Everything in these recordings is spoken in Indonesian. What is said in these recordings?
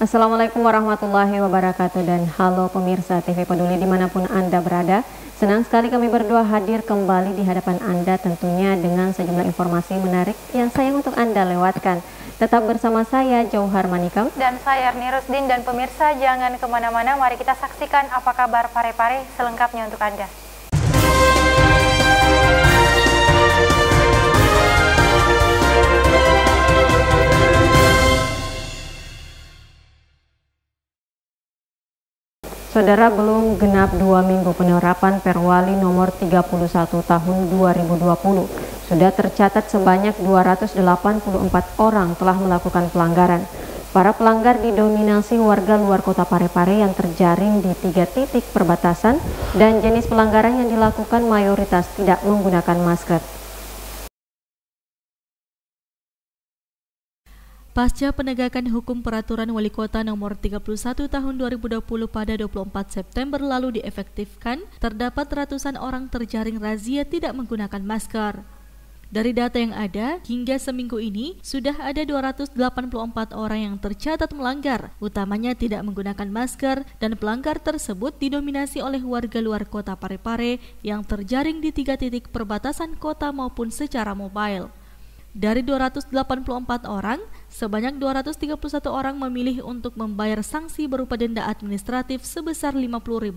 Assalamualaikum warahmatullahi wabarakatuh dan halo pemirsa TV Peduli dimanapun Anda berada. Senang sekali kami berdua hadir kembali di hadapan Anda tentunya dengan sejumlah informasi menarik yang sayang untuk Anda lewatkan. Tetap bersama saya Jauhar Manikam dan saya Erni Rusdin, dan pemirsa jangan kemana-mana, mari kita saksikan apa kabar Parepare selengkapnya untuk Anda. Saudara, belum genap 2 minggu penerapan Perwali nomor 31 tahun 2020, sudah tercatat sebanyak 284 orang telah melakukan pelanggaran. Para pelanggar didominasi warga luar kota Parepare yang terjaring di 3 titik perbatasan dan jenis pelanggaran yang dilakukan mayoritas tidak menggunakan masker. Pasca penegakan hukum peraturan Wali Kota nomor 31 tahun 2020 pada 24 September lalu diefektifkan, terdapat ratusan orang terjaring razia tidak menggunakan masker. Dari data yang ada, hingga seminggu ini sudah ada 284 orang yang tercatat melanggar, utamanya tidak menggunakan masker, dan pelanggar tersebut didominasi oleh warga luar kota Parepare yang terjaring di 3 titik perbatasan kota maupun secara mobile. Dari 284 orang, sebanyak 231 orang memilih untuk membayar sanksi berupa denda administratif sebesar Rp50.000,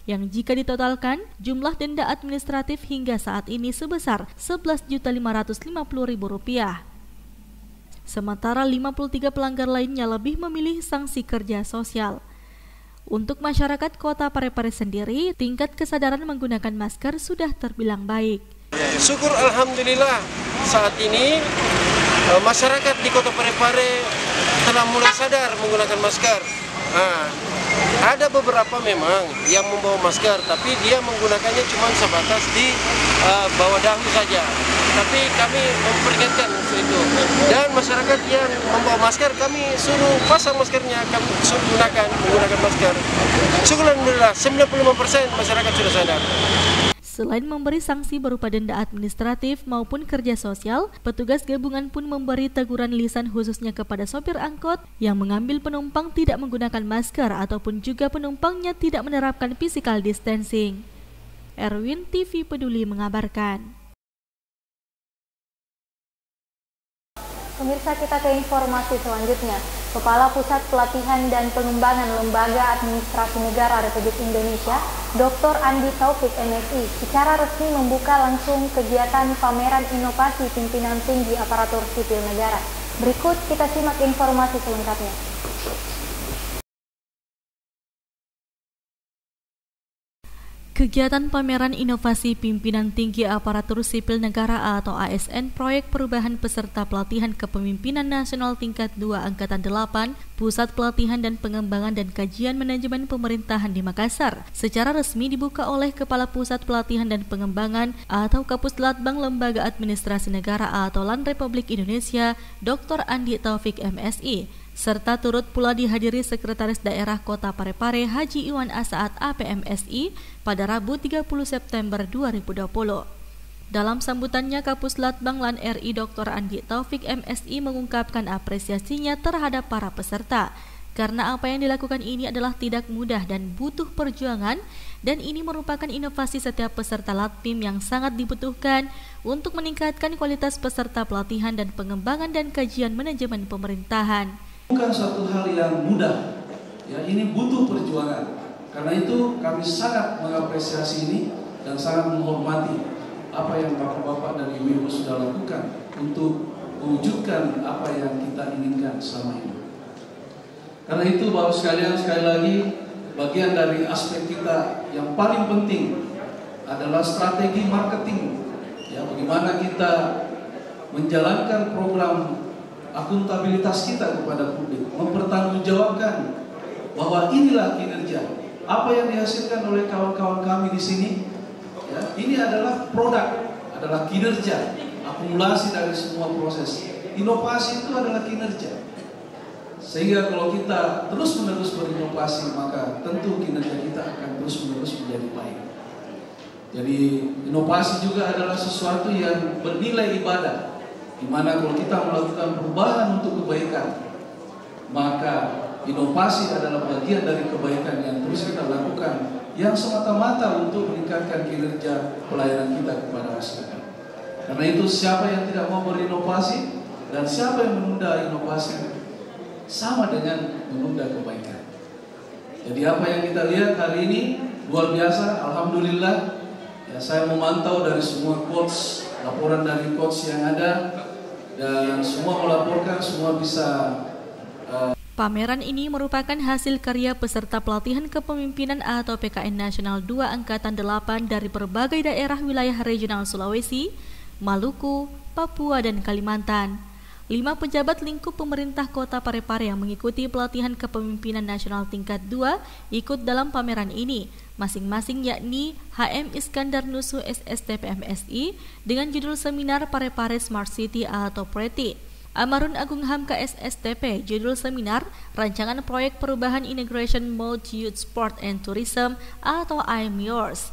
yang jika ditotalkan, jumlah denda administratif hingga saat ini sebesar Rp11.550.000. Sementara 53 pelanggar lainnya lebih memilih sanksi kerja sosial. Untuk masyarakat kota Parepare sendiri, tingkat kesadaran menggunakan masker sudah terbilang baik. Syukur alhamdulillah saat ini masyarakat di kota Parepare telah mulai sadar menggunakan masker. Ada beberapa memang yang membawa masker, tapi dia menggunakannya cuma sebatas di bawah dahi saja. Tapi kami memperingatkan itu. Dan masyarakat yang membawa masker kami suruh pasang maskernya, kami suruh menggunakan masker. Syukur alhamdulillah 95% masyarakat sudah sadar. Selain memberi sanksi berupa denda administratif maupun kerja sosial, petugas gabungan pun memberi teguran lisan khususnya kepada sopir angkot yang mengambil penumpang tidak menggunakan masker ataupun juga penumpangnya tidak menerapkan physical distancing. Erwin, TV Peduli mengabarkan. Pemirsa, kita ke informasi selanjutnya. Kepala Pusat Pelatihan dan Pengembangan Lembaga Administrasi Negara Republik Indonesia, Dr. Andi Taufik MSI, secara resmi membuka langsung kegiatan pameran inovasi pimpinan tinggi aparatur sipil negara. Berikut kita simak informasi selengkapnya. Kegiatan pameran inovasi pimpinan tinggi aparatur sipil negara atau ASN proyek perubahan peserta pelatihan kepemimpinan nasional tingkat 2 Angkatan 8 Pusat Pelatihan dan Pengembangan dan Kajian Manajemen Pemerintahan di Makassar secara resmi dibuka oleh Kepala Pusat Pelatihan dan Pengembangan atau Kapuslatbang Lembaga Administrasi Negara atau LAN Republik Indonesia Dr. Andi Taufik MSI, serta turut pula dihadiri Sekretaris Daerah Kota Parepare Haji Iwan Asaat APMSI pada Rabu 30 September 2020. Dalam sambutannya, Kapuslatbang LAN RI Dr. Andi Taufik MSI mengungkapkan apresiasinya terhadap para peserta karena apa yang dilakukan ini adalah tidak mudah dan butuh perjuangan, dan ini merupakan inovasi setiap peserta LATPIM yang sangat dibutuhkan untuk meningkatkan kualitas peserta pelatihan dan pengembangan dan kajian manajemen pemerintahan. Bukan suatu hal yang mudah, ya, ini butuh perjuangan. Karena itu kami sangat mengapresiasi ini dan sangat menghormati apa yang bapak-bapak dan ibu-ibu sudah lakukan untuk mewujudkan apa yang kita inginkan selama ini. Karena itu Bapak sekalian, sekali lagi bagian dari aspek kita yang paling penting adalah strategi marketing. Ya, bagaimana kita menjalankan program akuntabilitas kita kepada publik, mempertanggungjawabkan bahwa inilah kinerja apa yang dihasilkan oleh kawan-kawan kami di sini. Ya, ini adalah produk, adalah kinerja, akumulasi dari semua proses. Inovasi itu adalah kinerja. Sehingga kalau kita terus-menerus berinovasi, maka tentu kinerja kita akan terus-menerus menjadi baik. Jadi inovasi juga adalah sesuatu yang bernilai ibadah, di mana kalau kita melakukan perubahan untuk kebaikan, maka inovasi adalah bagian dari kebaikan yang terus kita lakukan, yang semata-mata untuk meningkatkan kinerja pelayanan kita kepada masyarakat. Karena itu siapa yang tidak mau berinovasi dan siapa yang menunda inovasi sama dengan menunda kebaikan. Jadi apa yang kita lihat hari ini luar biasa, alhamdulillah. Ya, saya memantau dari semua coach, laporan dari coach yang ada, dan semua melaporkan, semua bisa. Pameran ini merupakan hasil karya peserta pelatihan kepemimpinan atau PKN Nasional 2 Angkatan 8 dari berbagai daerah wilayah regional Sulawesi, Maluku, Papua, dan Kalimantan. 5 pejabat lingkup pemerintah Kota Parepare yang mengikuti pelatihan kepemimpinan nasional tingkat 2 ikut dalam pameran ini, masing-masing yakni HM Iskandar Nusu SSTP MSI dengan judul seminar Parepare Smart City atau PRETI. Amarun Agung Hamka SSTP, judul seminar Rancangan Proyek Perubahan Integration Mode Youth Sport and Tourism atau I'm Yours.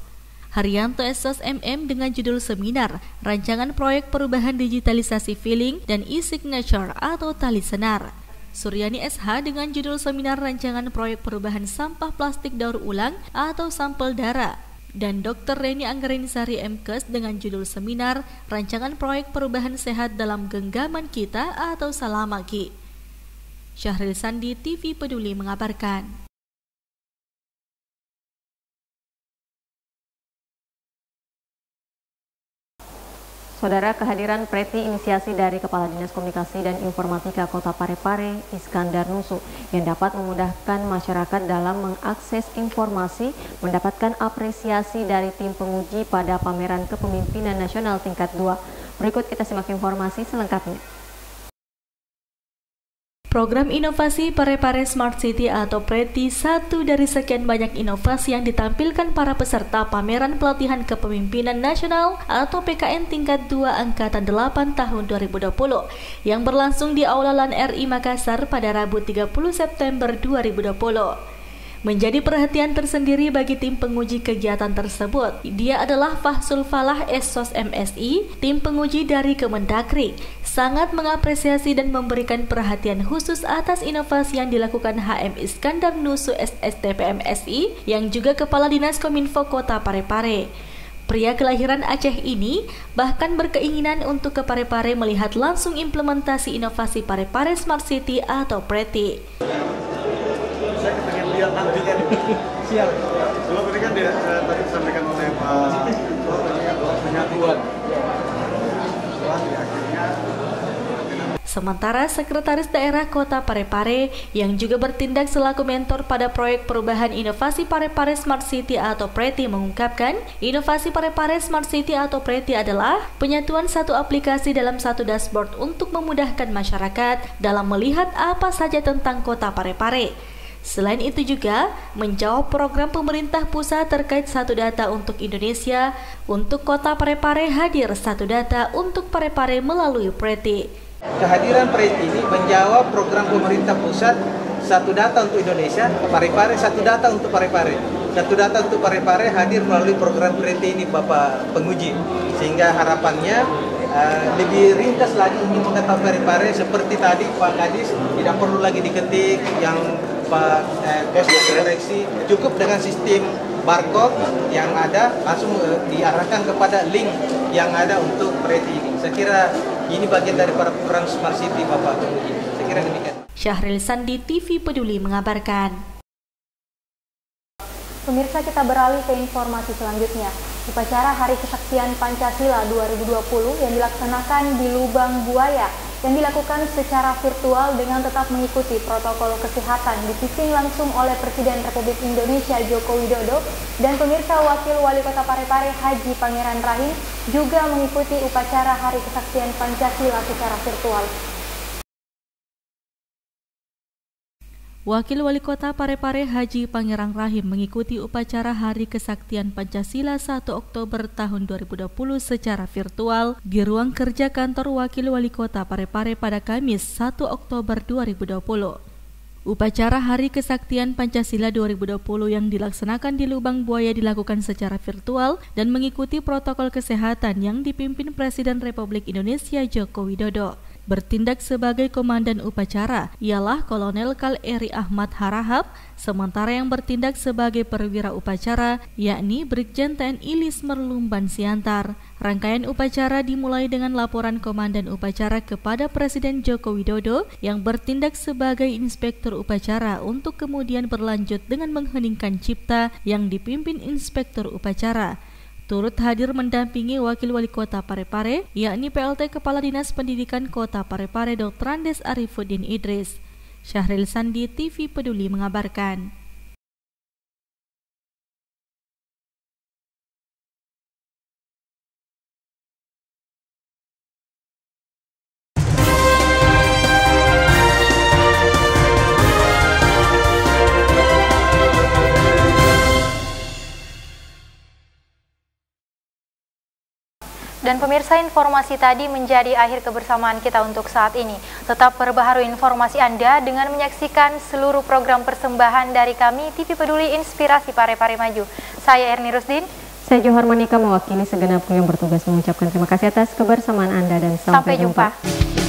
Haryanto SOS MM dengan judul seminar Rancangan Proyek Perubahan Digitalisasi Feeling dan e-Signature atau Tali Senar. Suryani SH dengan judul seminar Rancangan Proyek Perubahan Sampah Plastik Daur Ulang atau Sampel Dara. Dan Dr. Reni Anggarenisari MKes dengan judul seminar Rancangan Proyek Perubahan Sehat dalam Genggaman Kita atau Salamaki. Syahril Sandi, TV Peduli mengabarkan. Saudara, kehadiran PRETI inisiasi dari Kepala Dinas Komunikasi dan Informatika Kota Parepare, Iskandar Nusu, yang dapat memudahkan masyarakat dalam mengakses informasi, mendapatkan apresiasi dari tim penguji pada pameran kepemimpinan nasional tingkat 2. Berikut kita simak informasi selengkapnya. Program Inovasi Parepare Smart City atau PRETI satu dari sekian banyak inovasi yang ditampilkan para peserta pameran pelatihan kepemimpinan nasional atau PKN tingkat 2 Angkatan 8 tahun 2020 yang berlangsung di Aula LAN RI Makassar pada Rabu 30 September 2020. Menjadi perhatian tersendiri bagi tim penguji kegiatan tersebut. Dia adalah Fahsul Falah SOS MSI, tim penguji dari Kemendagri, sangat mengapresiasi dan memberikan perhatian khusus atas inovasi yang dilakukan HM Iskandar Nusu SSTP MSI yang juga Kepala Dinas Kominfo Kota Parepare. Pria kelahiran Aceh ini bahkan berkeinginan untuk ke Parepare melihat langsung implementasi inovasi Parepare Smart City atau PRETI. Saya pengen lihat nantinya nih. Siap. Sebab tadi kan tadi disampaikan oleh Pak penyatuan. Sementara Sekretaris Daerah Kota Parepare yang juga bertindak selaku mentor pada proyek perubahan inovasi Parepare Smart City atau PRETI mengungkapkan, inovasi Parepare Smart City atau PRETI adalah penyatuan satu aplikasi dalam satu dashboard untuk memudahkan masyarakat dalam melihat apa saja tentang Kota Parepare. Selain itu juga menjawab program pemerintah pusat terkait satu data untuk Indonesia. Untuk Kota Parepare hadir satu data untuk Parepare melalui PRETI. Kehadiran PRETI ini menjawab program pemerintah pusat satu data untuk Indonesia, Parepare satu data untuk Parepare. Satu data untuk Parepare hadir melalui program PRETI ini Bapak penguji. Sehingga harapannya lebih ringkas lagi untuk mengetahui Parepare seperti tadi Pak Kadis tidak perlu lagi diketik yang Pak koreksi, cukup dengan sistem barcode yang ada langsung diarahkan kepada link yang ada untuk PRETI ini. Saya kira ini bagian dari para program Smart City Bapak penguji. Saya kira demikian. Syahril Sandi, TV Peduli mengabarkan. Pemirsa, kita beralih ke informasi selanjutnya. Upacara Hari Kesaksian Pancasila 2020 yang dilaksanakan di Lubang Buaya yang dilakukan secara virtual dengan tetap mengikuti protokol kesehatan dipimpin langsung oleh Presiden Republik Indonesia Joko Widodo dan pemirsa Wakil Wali Kota Parepare Haji Pangeran Rahim juga mengikuti upacara Hari Kesaksian Pancasila secara virtual. Wakil Wali Kota Parepare Haji Pangeran Rahim mengikuti upacara Hari Kesaktian Pancasila 1 Oktober tahun 2020 secara virtual di ruang kerja kantor Wakil Wali Kota Parepare pada Kamis 1 Oktober 2020. Upacara Hari Kesaktian Pancasila 2020 yang dilaksanakan di Lubang Buaya dilakukan secara virtual dan mengikuti protokol kesehatan yang dipimpin Presiden Republik Indonesia Joko Widodo. bertindak sebagai komandan upacara ialah Kolonel Kal Eri Ahmad Harahap, sementara yang bertindak sebagai perwira upacara yakni Brigjen TNI Lismer Lumban Siantar. Rangkaian upacara dimulai dengan laporan komandan upacara kepada Presiden Joko Widodo yang bertindak sebagai inspektur upacara untuk kemudian berlanjut dengan mengheningkan cipta yang dipimpin inspektur upacara. Turut hadir mendampingi Wakil Wali Kota Parepare, yakni PLT Kepala Dinas Pendidikan Kota Parepare Dr. Andes Arifuddin Idris. Syahril Sandi, TV Peduli mengabarkan. Dan pemirsa, informasi tadi menjadi akhir kebersamaan kita untuk saat ini. Tetap perbaharui informasi Anda dengan menyaksikan seluruh program persembahan dari kami TV Peduli Inspirasi Parepare Maju. Saya Erni Rusdin. Saya Johar Monika mewakili segenap yang bertugas mengucapkan terima kasih atas kebersamaan Anda dan sampai jumpa.